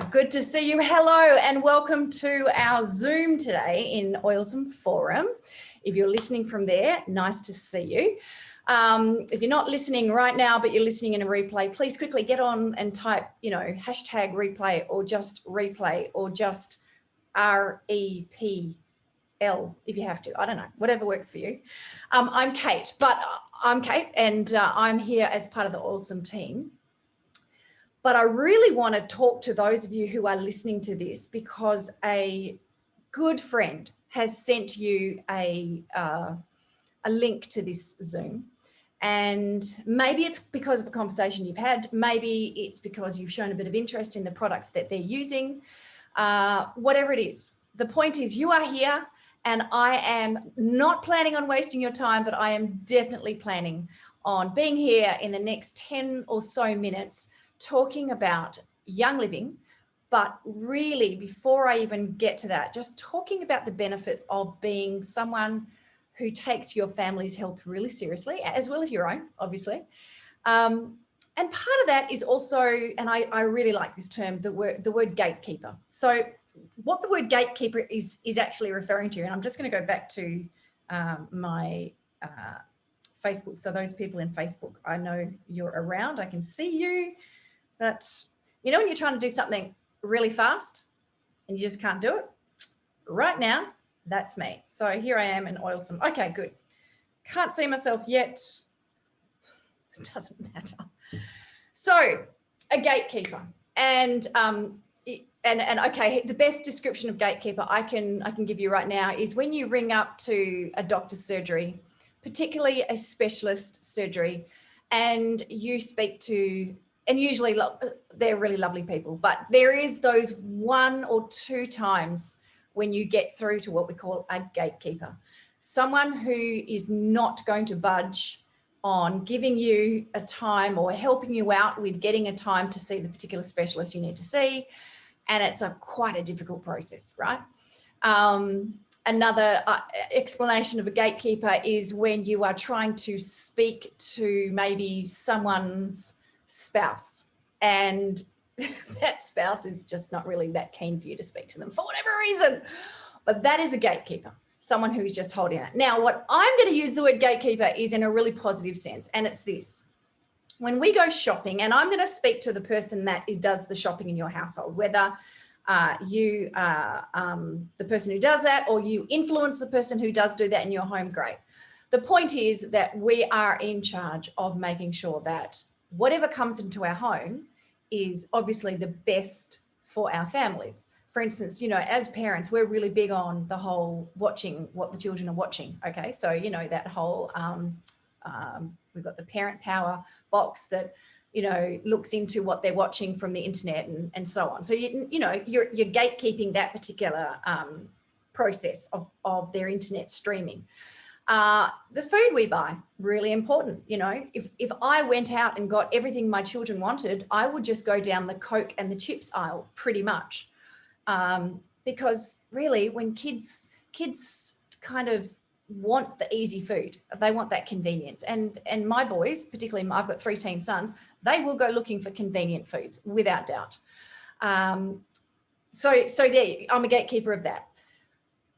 Good to see you. Hello and welcome to our Zoom today in Oilsome Forum. If you're listening from there, nice to see you. If you're not listening right now, but you're listening in a replay, please quickly get on and type, hashtag replay or just REPL if you have to. I don't know, whatever works for you. I'm Kate, and I'm here as part of the Oilsome team. But I really want to talk to those of you who are listening to this because a good friend has sent you a link to this Zoom. And maybe it's because of a conversation you've had. Maybe it's because you've shown a bit of interest in the products that they're using. Whatever it is, the point is you are here, and I am not planning on wasting your time, but I am definitely planning on being here in the next 10 or so minutes talking about young living, but really before I even get to that, just talking about the benefit of being someone who takes your family's health really seriously, as well as your own, obviously. And part of that is also, and I really like this term, the word gatekeeper. So what the word gatekeeper is actually referring to, and I'm just going to go back to my Facebook. So those people in Facebook, I know you're around, I can see you. But when you're trying to do something really fast and you just can't do it, right now, that's me. So here I am in Oilsome. Okay, good. Can't see myself yet. It doesn't matter. So a gatekeeper, and okay, the best description of gatekeeper I can give you right now is when you ring up to a doctor's surgery, particularly a specialist surgery, and you speak to, and usually they're really lovely people, but there is those one or two times when you get through to what we call a gatekeeper, someone who is not going to budge on giving you a time or helping you out with getting a time to see the particular specialist you need to see. And it's quite a difficult process, right? Another explanation of a gatekeeper is when you are trying to speak to maybe someone's spouse, and that spouse is just not really that keen for you to speak to them for whatever reason. But that is a gatekeeper, someone who's just holding that. Now, what I'm going to use the word gatekeeper is in a really positive sense, and it's this. When we go shopping, and I'm going to speak to the person that does the shopping in your household, whether you are the person who does that or you influence the person who does do that in your home, great. The point is that we are in charge of making sure that whatever comes into our home is obviously the best for our families. For instance, as parents, we're really big on the whole watching what the children are watching. Okay, so that whole we've got the Parent Power box that looks into what they're watching from the internet and so on. So you're gatekeeping that particular process of their internet streaming. The food we buy, really important. If I went out and got everything my children wanted, I would just go down the Coke and the chips aisle pretty much. Because really when kids kind of want the easy food, they want that convenience. And my boys, particularly I've got 3 teen sons, they will go looking for convenient foods without doubt. So there, I'm a gatekeeper of that.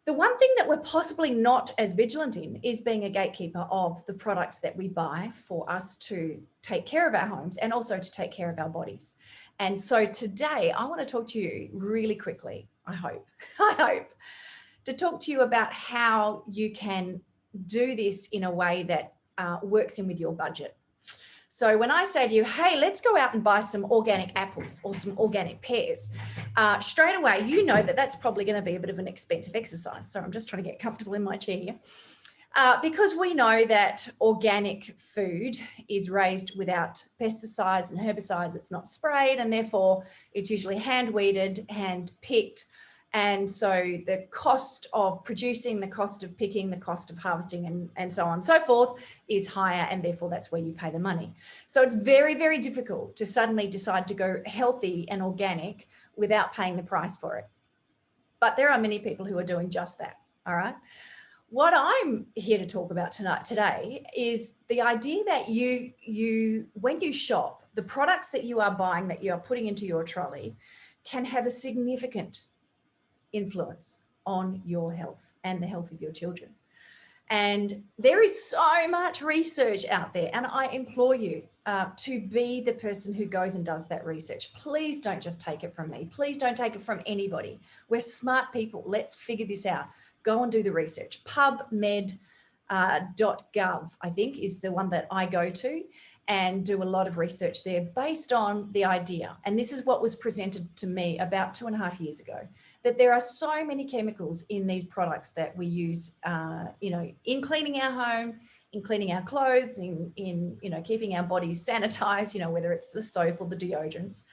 The one thing that we're possibly not as vigilant in is being a gatekeeper of the products that we buy for us to take care of our homes and also to take care of our bodies. And so today I want to talk to you really quickly, I hope, to talk to you about how you can do this in a way that works in with your budget. So when I say to you, hey, let's go out and buy some organic apples or some organic pears, straight away, that that's probably going to be a bit of an expensive exercise. So I'm just trying to get comfortable in my chair here. Because we know that organic food is raised without pesticides and herbicides. It's not sprayed, and therefore it's usually hand weeded, hand picked. And so the cost of producing, the cost of picking, the cost of harvesting and so on and so forth is higher, and therefore that's where you pay the money. So it's very, very difficult to suddenly decide to go healthy and organic without paying the price for it. But there are many people who are doing just that, all right? What I'm here to talk about today is the idea that when you shop, the products that you are buying, that you are putting into your trolley, can have a significant influence on your health and the health of your children. And there is so much research out there, and I implore you to be the person who goes and does that research. Please don't just take it from me. Please don't take it from anybody. We're smart people. Let's figure this out. Go and do the research. PubMed.gov, I think, is the one that I go to and do a lot of research there based on the idea. And this is what was presented to me about 2.5 years ago, that there are so many chemicals in these products that we use, in cleaning our home, in cleaning our clothes, in keeping our bodies sanitized, whether it's the soap or the deodorants.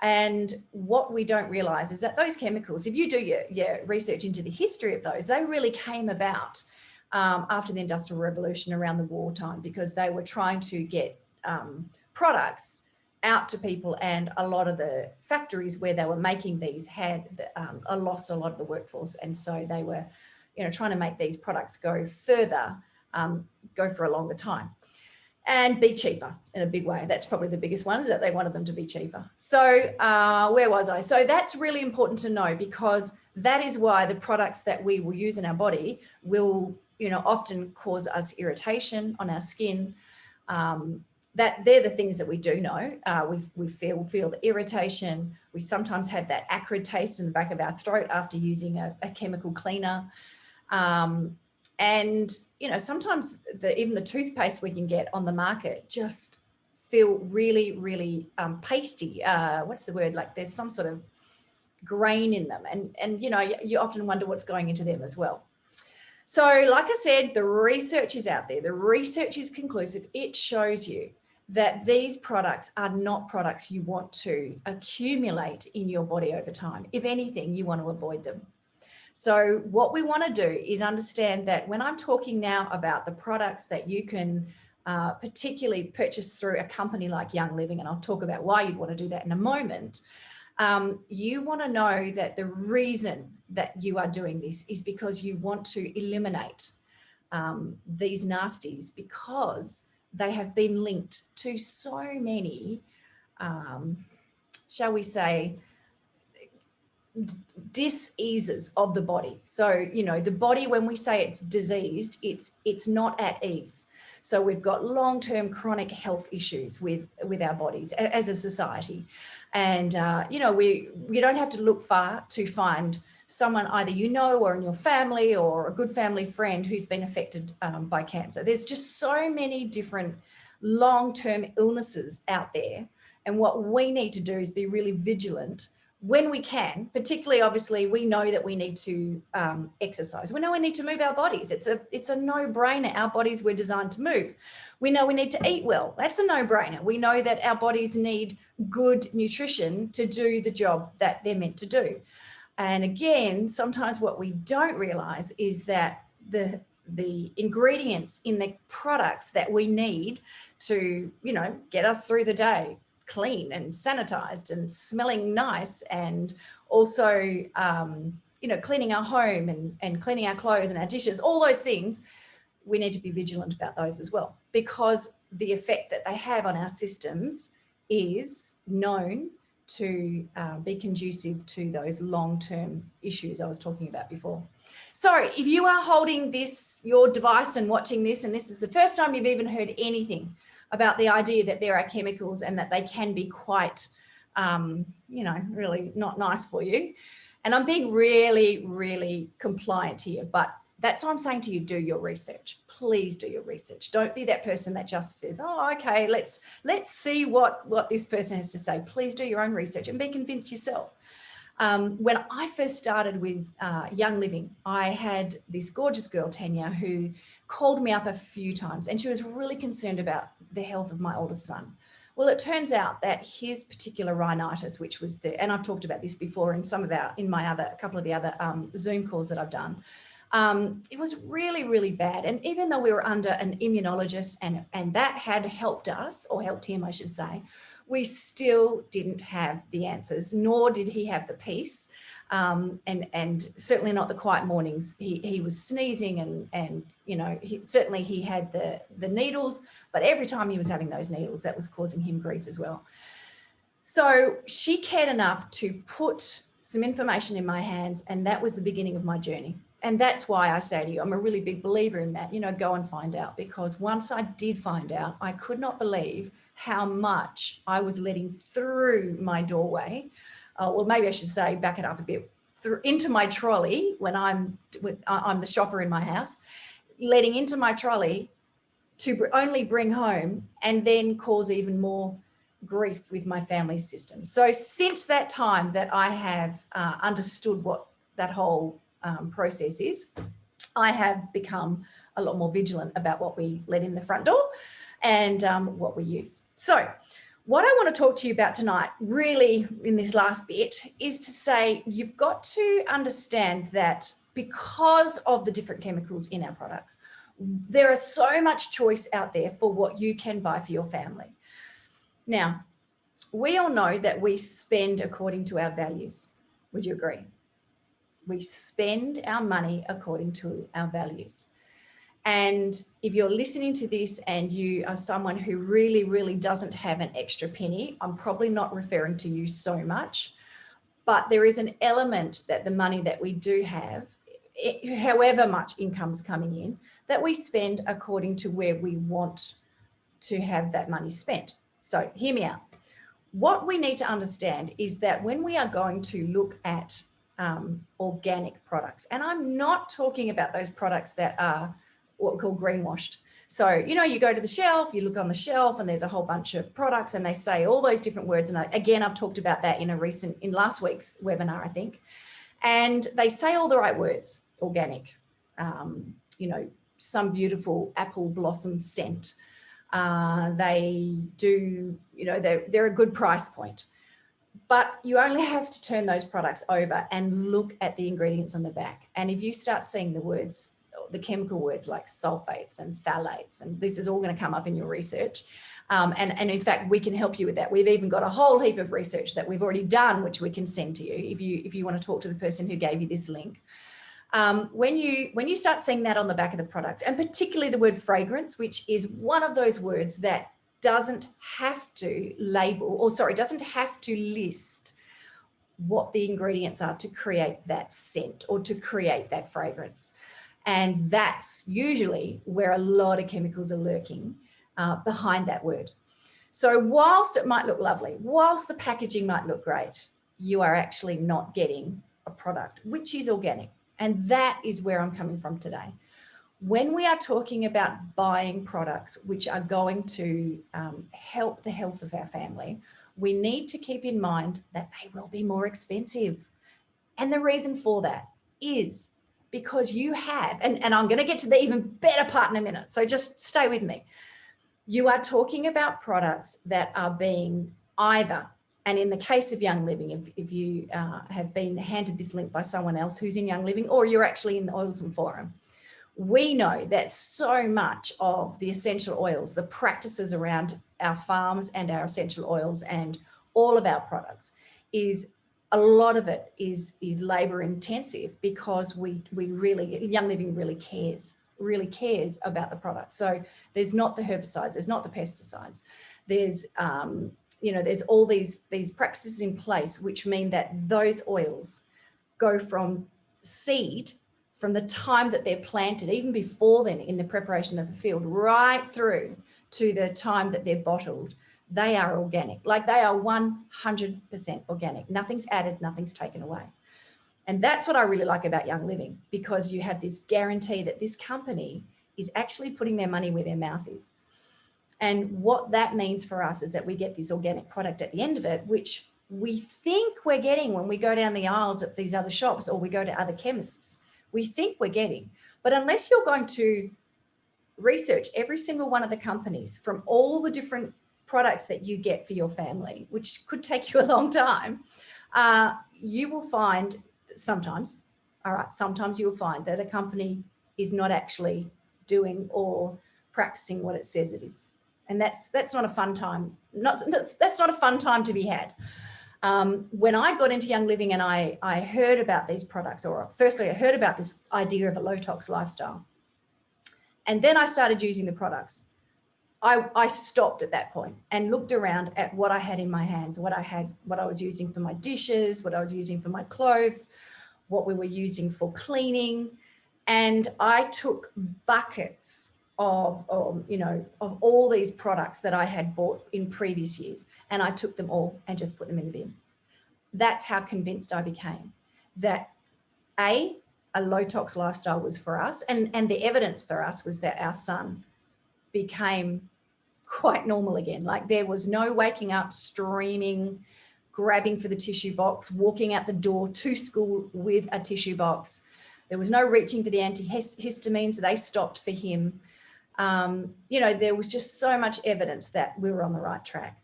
And what we don't realize is that those chemicals, if you do your research into the history of those, they really came about after the Industrial Revolution around the wartime, because they were trying to get products out to people, and a lot of the factories where they were making these had lost a lot of the workforce, and so they were trying to make these products go further, go for a longer time and be cheaper in a big way. That's probably the biggest one, is that they wanted them to be cheaper. So where was I? So that's really important to know, because that is why the products that we will use in our body will often cause us irritation on our skin. That they're the things that we do know. We feel the irritation. We sometimes have that acrid taste in the back of our throat after using a chemical cleaner. And sometimes even the toothpaste we can get on the market just feel really, really pasty. What's the word? Like there's some sort of grain in them. And you often wonder what's going into them as well. So like I said, the research is out there. The research is conclusive. It shows you that these products are not products you want to accumulate in your body over time. If anything, you want to avoid them. So what we want to do is understand that when I'm talking now about the products that you can particularly purchase through a company like Young Living, and I'll talk about why you'd want to do that in a moment, you want to know that the reason that you are doing this is because you want to eliminate these nasties, because they have been linked to so many, shall we say, diseases of the body. So, the body, when we say it's diseased, it's not at ease. So we've got long-term chronic health issues with our bodies as a society. And, we don't have to look far to find someone either or in your family, or a good family friend who's been affected by cancer. There's just so many different long-term illnesses out there. And what we need to do is be really vigilant when we can. Particularly, obviously, we know that we need to exercise. We know we need to move our bodies. It's a no-brainer. Our bodies were designed to move. We know we need to eat well. That's a no-brainer. We know that our bodies need good nutrition to do the job that they're meant to do. And again, sometimes what we don't realize is that the ingredients in the products that we need to, get us through the day, clean and sanitized and smelling nice, and also, cleaning our home and cleaning our clothes and our dishes, all those things, we need to be vigilant about those as well, because the effect that they have on our systems is known to be conducive to those long-term issues I was talking about before. So if you are holding your device and watching this, and this is the first time you've even heard anything about the idea that there are chemicals and that they can be quite, really not nice for you. And I'm being really, really compliant here, but that's why I'm saying to you, do your research. Please do your research. Don't be that person that just says, oh, okay, let's see what this person has to say. Please do your own research and be convinced yourself. When I first started with Young Living, I had this gorgeous girl, Tanya, who called me up a few times, and she was really concerned about the health of my oldest son. Well, it turns out that his particular rhinitis, which was and I've talked about this before in a couple of the other Zoom calls that I've done, it was really, really bad. And even though we were under an immunologist and that had helped us, or helped him, I should say, we still didn't have the answers, nor did he have the peace. And certainly not the quiet mornings. He was sneezing and he had the needles, but every time he was having those needles, that was causing him grief as well. So she cared enough to put some information in my hands, and that was the beginning of my journey. And that's why I say to you, I'm a really big believer in that, go and find out, because once I did find out, I could not believe how much I was letting through my doorway. Well, maybe I should say, back it up a bit, into my trolley when I'm the shopper in my house, letting into my trolley to only bring home and then cause even more grief with my family system. So since that time that I have understood what that whole process is, I have become a lot more vigilant about what we let in the front door and what we use. So what I want to talk to you about tonight, really in this last bit, is to say you've got to understand that because of the different chemicals in our products, there is so much choice out there for what you can buy for your family. Now, we all know that we spend according to our values. Would you agree? We spend our money according to our values. And if you're listening to this and you are someone who really, really doesn't have an extra penny, I'm probably not referring to you so much, but there is an element that the money that we do have, however much income's coming in, that we spend according to where we want to have that money spent. So hear me out. What we need to understand is that when we are going to look at organic products, and I'm not talking about those products that are what we call greenwashed. So, you go to the shelf, you look on the shelf and there's a whole bunch of products and they say all those different words. And again, I've talked about that in last week's webinar, I think. And they say all the right words, organic, some beautiful apple blossom scent. They do, they're a good price point. But you only have to turn those products over and look at the ingredients on the back. And if you start seeing the chemical words like sulfates and phthalates, and this is all going to come up in your research. And in fact, we can help you with that. We've even got a whole heap of research that we've already done, which we can send to you if you want to talk to the person who gave you this link. When you start seeing that on the back of the products, and particularly the word fragrance, which is one of those words that doesn't have to doesn't have to list what the ingredients are to create that scent or to create that fragrance. And that's usually where a lot of chemicals are lurking behind that word. So whilst it might look lovely, whilst the packaging might look great, you are actually not getting a product which is organic. And that is where I'm coming from today. When we are talking about buying products which are going to help the health of our family, we need to keep in mind that they will be more expensive. And the reason for that is because you have, and I'm going to get to the even better part in a minute, so just stay with me. You are talking about products that are being either, and in the case of Young Living, if you have been handed this link by someone else who's in Young Living, or you're actually in the Oilsome Forum, we know that so much of the essential oils, the practices around our farms and our essential oils and all of our products, is a lot of it is labor intensive, because we really, Young Living really cares about the product. So there's not the herbicides, there's not the pesticides, there's there's all these practices in place which mean that those oils go from seed, from the time that they're planted, even before then in the preparation of the field, right through to the time that they're bottled. They are organic, like they are 100% organic. Nothing's added, nothing's taken away. And that's what I really like about Young Living, because you have this guarantee that this company is actually putting their money where their mouth is. And what that means for us is that we get this organic product at the end of it, which we think we're getting when we go down the aisles at these other shops or we go to other chemists. We think we're getting, but unless you're going to research every single one of the companies from all the different products that you get for your family, which could take you a long time, you will find sometimes you will find that a company is not actually doing or practicing what it says it is. And that's not a fun time. That's not a fun time to be had. When I got into Young Living and I heard about these products, or firstly, I heard about this idea of a low tox lifestyle. And then I started using the products. I stopped at that point and looked around at what I had in my hands, what I was using for my dishes, what I was using for my clothes, what we were using for cleaning. And I took buckets of all these products that I had bought in previous years, and I took them all and just put them in the bin. That's how convinced I became that a low tox lifestyle was for us. And the evidence for us was that our son became quite normal again. Like there was no waking up, streaming, grabbing for the tissue box, walking out the door to school with a tissue box. There was no reaching for the antihistamines. They stopped for him. There was just so much evidence that we were on the right track.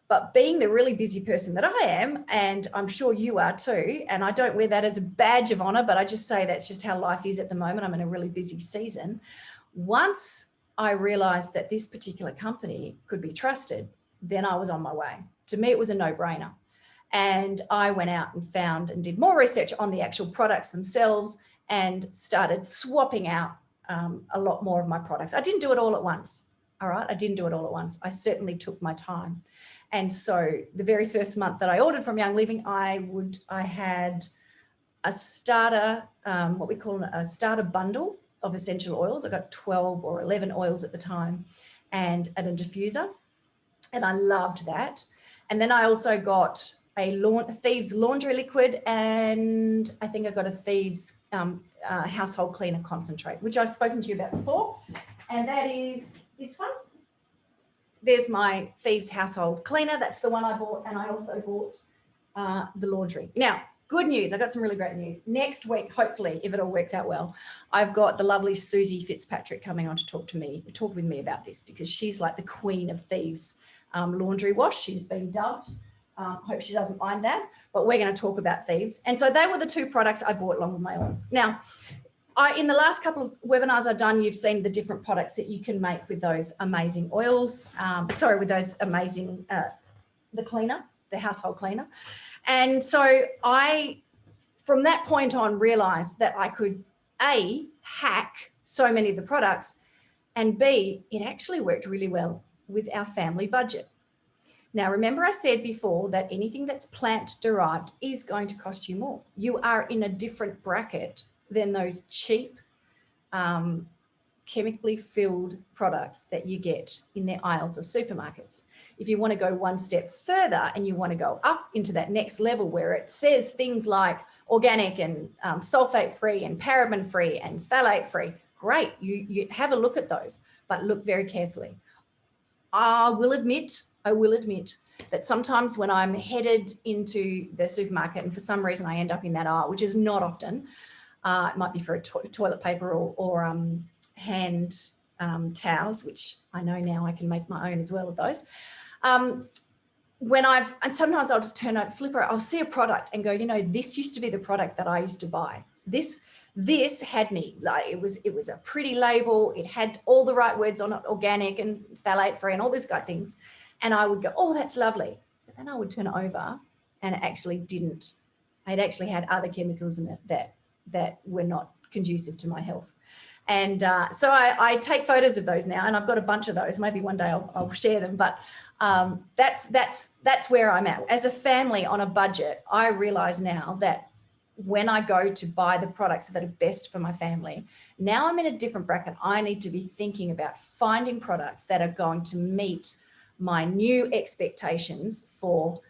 But being the really busy person that I am, and I'm sure you are too, and I don't wear that as a badge of honor, but I just say that's just how life is at the moment. I'm in a really busy season. Once I realized that this particular company could be trusted, then I was on my way. To me, it was a no-brainer. And I went out and found and did more research on the actual products themselves and started swapping out a lot more of my products. I didn't do it all at once. All right. I didn't do it all at once. I certainly took my time. And so the very first month that I ordered from Young Living, I had a starter, what we call a starter bundle of essential oils. I got 12 or 11 oils at the time and a diffuser. And I loved that. And then I also got a Thieves laundry liquid, and I think I got a Thieves household cleaner concentrate, which I've spoken to you about before. And that is this one. There's my Thieves household cleaner. That's the one I bought. And I also bought the laundry. Now, good news. I got some really great news. Next week, hopefully, if it all works out well, I've got the lovely Susie Fitzpatrick coming on to talk with me about this, because she's like the queen of Thieves laundry wash. She's been dubbed. Hope she doesn't mind that. But we're going to talk about Thieves. And so they were the two products I bought along with my oils. Now, in the last couple of webinars I've done, you've seen the different products that you can make with those amazing oils. With those amazing, the cleaner, the household cleaner. And so I, from that point on, realized that I could, A, hack so many of the products, and B, it actually worked really well with our family budget. Now, remember I said before that anything that's plant-derived is going to cost you more. You are in a different bracket than those cheap, chemically filled products that you get in the aisles of supermarkets. If you want to go one step further and you want to go up into that next level where it says things like organic and sulfate-free and paraben-free and phthalate-free, great, you have a look at those, but look very carefully. I will admit that sometimes when I'm headed into the supermarket and for some reason I end up in that aisle, which is not often, it might be for a toilet paper or hand towels, which I know now I can make my own as well of those. And sometimes I'll just turn out, flipper, I'll see a product and go, this used to be the product that I used to buy. This had me, like, it was a pretty label. It had all the right words on it, organic and phthalate free and all these kind of things. And I would go, oh, that's lovely. But then I would turn it over and it actually didn't. It actually had other chemicals in it that were not conducive to my health. And so I take photos of those now, and I've got a bunch of those. Maybe one day I'll share them, but that's where I'm at. As a family on a budget, I realize now that when I go to buy the products that are best for my family, now I'm in a different bracket. I need to be thinking about finding products that are going to meet my new expectations for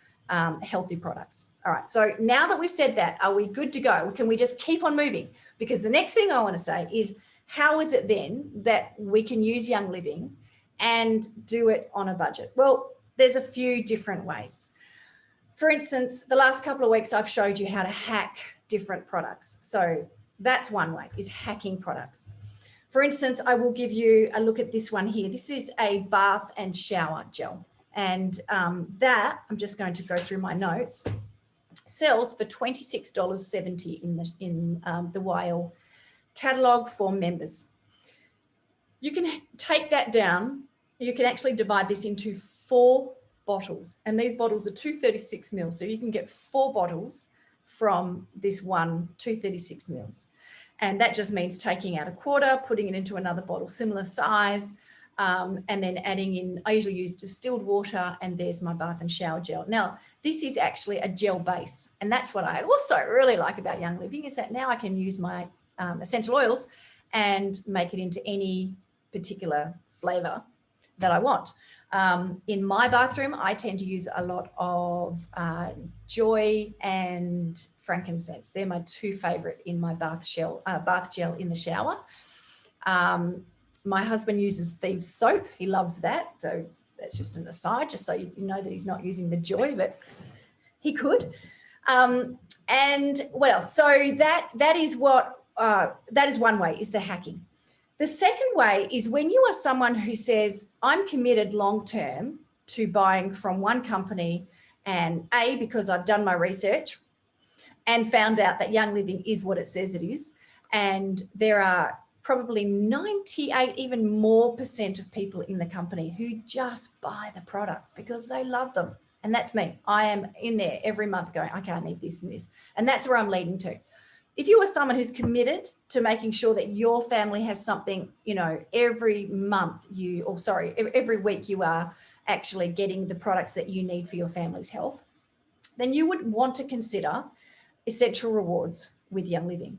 healthy products. All right, so now that we've said that, are we good to go? Can we just keep on moving? Because the next thing I want to say is, how is it then that we can use Young Living and do it on a budget? Well, there's a few different ways. For instance, the last couple of weeks, I've showed you how to hack different products. So that's one way, is hacking products. For instance, I will give you a look at this one here. This is a bath and shower gel. And that, I'm just going to go through my notes, sells for $26.70 in the YL catalog for members. You can take that down. You can actually divide this into 4 bottles, and these bottles are 236 mils. So you can get 4 bottles from this one 236 mils. And that just means taking out a quarter, putting it into another bottle, similar size, and then adding in, I usually use distilled water, and there's my bath and shower gel. Now, this is actually a gel base, and that's what I also really like about Young Living, is that now I can use my essential oils and make it into any particular flavor that I want. In my bathroom, I tend to use a lot of joy and frankincense. They're my two favorite in my bath gel in the shower. My husband uses Thieves soap. He loves that. So that's just an aside, just so you know that he's not using the joy, but he could. And what else? So that is one way, is the hacking. The second way is when you are someone who says, I'm committed long-term to buying from one company, and because I've done my research and found out that Young Living is what it says it is, and there are probably 98 even more % of people in the company who just buy the products because they love them. And that's me. I am in there every month going, okay, I need this and this. And that's where I'm leading to. If you are someone who's committed to making sure that your family has something, every week you are actually getting the products that you need for your family's health, then you would want to consider essential rewards with Young Living.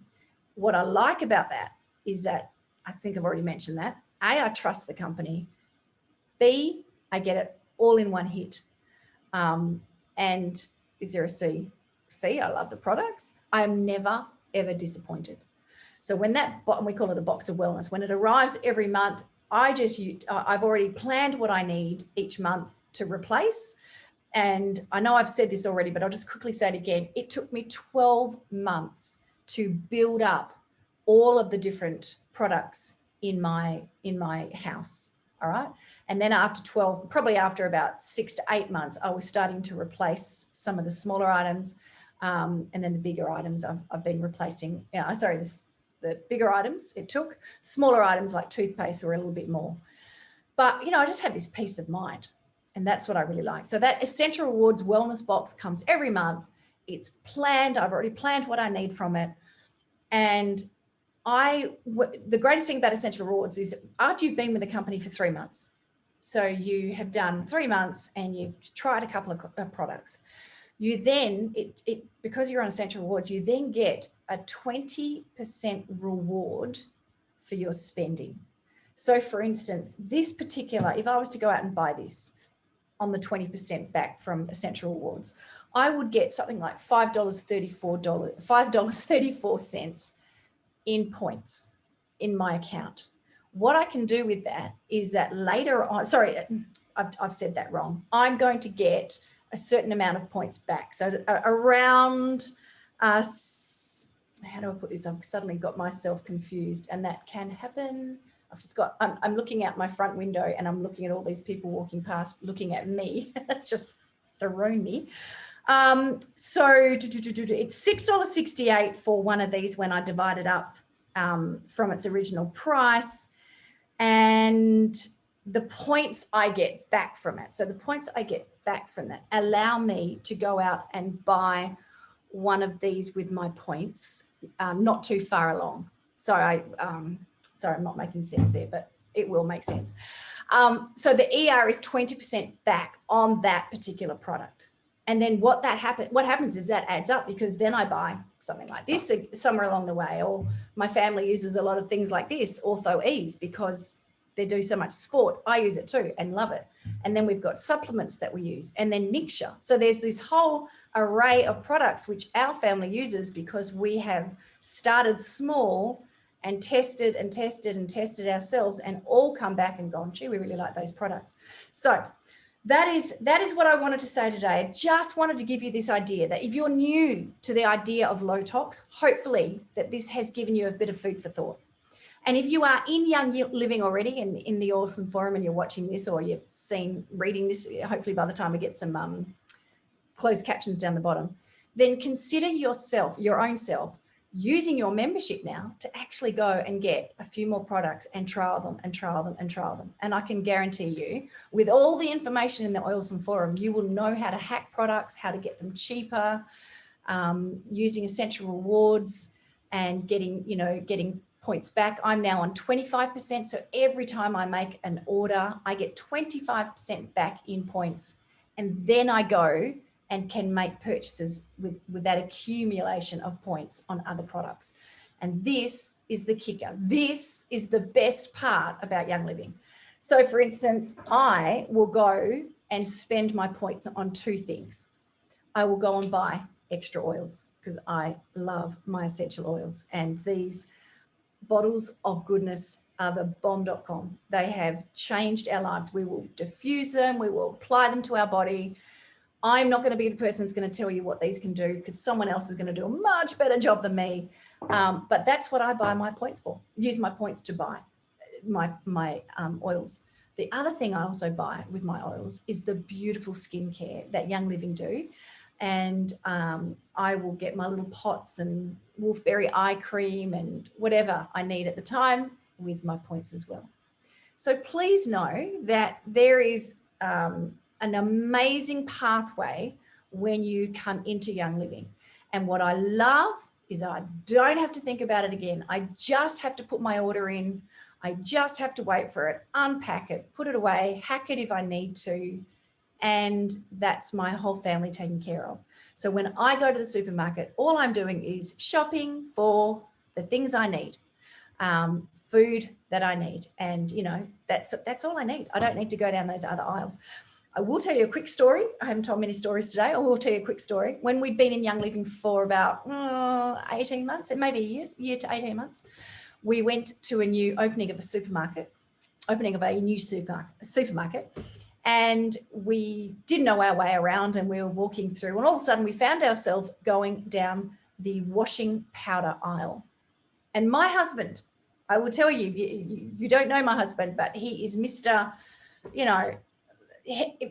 What I like about that is that, I think I've already mentioned that, A, I trust the company. B, I get it all in one hit. And is there a C? C, I love the products. I am never, ever disappointed. So when we call it a box of wellness, when it arrives every month, I've already planned what I need each month to replace. And I know I've said this already, but I'll just quickly say it again. It took me 12 months to build up all of the different products in my house. All right. And then probably after about 6 to 8 months, I was starting to replace some of the smaller items. And then the bigger items I've been replacing. The bigger items it took. Smaller items like toothpaste were a little bit more. But, I just have this peace of mind. And that's what I really like. So that Essential Rewards wellness box comes every month. It's planned. I've already planned what I need from it. And the greatest thing about Essential Rewards is after you've been with the company for 3 months, so you have done 3 months and you've tried a couple of products, you then, because you're on Essential Rewards, you then get a 20% reward for your spending. So for instance, this particular, if I was to go out and buy this on the 20% back from Essential Rewards, I would get something like $5.34 in points in my account. What I can do with that is that later on, sorry, I've said that wrong. I'm going to get a certain amount of points back. So around, how do I put this? I've suddenly got myself confused, and that can happen. I'm looking out my front window and I'm looking at all these people walking past, looking at me. That's just thrown me. So it's $6.68 for one of these when I divide it up from its original price, and the points I get back from it. So the points I get back from that allow me to go out and buy one of these with my points, not too far along. Sorry, I'm not making sense there, but it will make sense. So the ER is 20% back on that particular product. And then what happens is that adds up, because then I buy something like this somewhere along the way, or my family uses a lot of things like this, Ortho Ease, because they do so much sport. I use it too and love it. And then we've got supplements that we use, and then Nixia. So there's this whole array of products which our family uses because we have started small and tested ourselves, and all come back and gone, gee, we really like those products. So that is what I wanted to say today. I just wanted to give you this idea that if you're new to the idea of low tox, hopefully that this has given you a bit of food for thought. And if you are in Young Living already and in the Awesome Forum and you're watching this, or you've reading this, hopefully by the time we get some closed captions down the bottom, then consider yourself, your own self, using your membership now to actually go and get a few more products and trial them. And I can guarantee you, with all the information in the Awesome Forum, you will know how to hack products, how to get them cheaper, using Essential Rewards, and getting points back. I'm now on 25%. So every time I make an order, I get 25% back in points. And then I go and can make purchases with that accumulation of points on other products. And this is the kicker. This is the best part about Young Living. So for instance, I will go and spend my points on two things. I will go and buy extra oils because I love my essential oils. And these bottles of goodness are the bomb.com. They have changed our lives. We will diffuse them. We will apply them to our body. I'm not going to be the person who's going to tell you what these can do because someone else is going to do a much better job than me. But that's what I buy my points for. Use my points to buy my oils. The other thing I also buy with my oils is the beautiful skincare that Young Living do. And I will get my little pots and wolfberry eye cream and whatever I need at the time with my points as well. So please know that there is an amazing pathway when you come into Young Living. And what I love is I don't have to think about it again. I just have to put my order in. I just have to wait for it, unpack it, put it away, hack it if I need to. And that's my whole family taken care of. So when I go to the supermarket, all I'm doing is shopping for the things I need, food that I need. And, you know, that's all I need. I don't need to go down those other aisles. I will tell you a quick story. I haven't told many stories today. I will tell you a quick story. When we'd been in Young Living for about 18 months, it may be a year to 18 months, we went to a new opening of a new supermarket. And we didn't know our way around and we were walking through and all of a sudden we found ourselves going down the washing powder aisle. And my husband, I will tell you, you don't know my husband, but he is Mr., you know,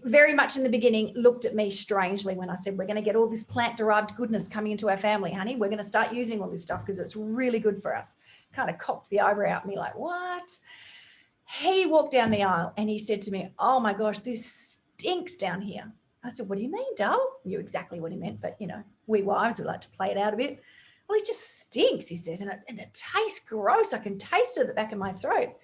very much in the beginning looked at me strangely when I said, we're going to get all this plant-derived goodness coming into our family, honey. We're going to start using all this stuff because it's really good for us. Kind of cocked the eyebrow at me like, what? He walked down the aisle and he said to me, oh my gosh, this stinks down here. I said, what do you mean, Dale? Knew exactly what he meant, but you know, we wives, we like to play it out a bit. Well, it just stinks, he says, and it tastes gross. I can taste it at the back of my throat.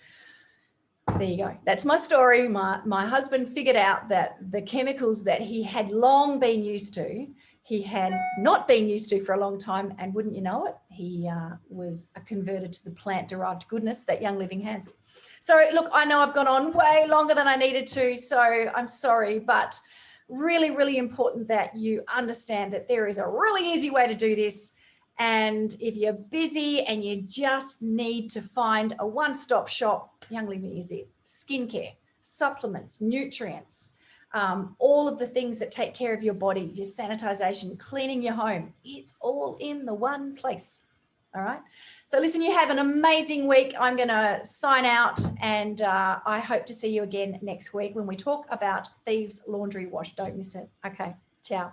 There you go. That's my story. My husband figured out that the chemicals that he had long been used to, he had not been used to for a long time, and wouldn't you know it, he was converted to the plant-derived goodness that Young Living has. So look, I know I've gone on way longer than I needed to, so I'm sorry, but really, really important that you understand that there is a really easy way to do this. And if you're busy and you just need to find a one-stop shop, Young Living is it. Skincare, supplements, nutrients, all of the things that take care of your body, your sanitization, cleaning your home. It's all in the one place. All right. So listen, you have an amazing week. I'm going to sign out and I hope to see you again next week when we talk about Thieves Laundry Wash. Don't miss it. Okay. Ciao.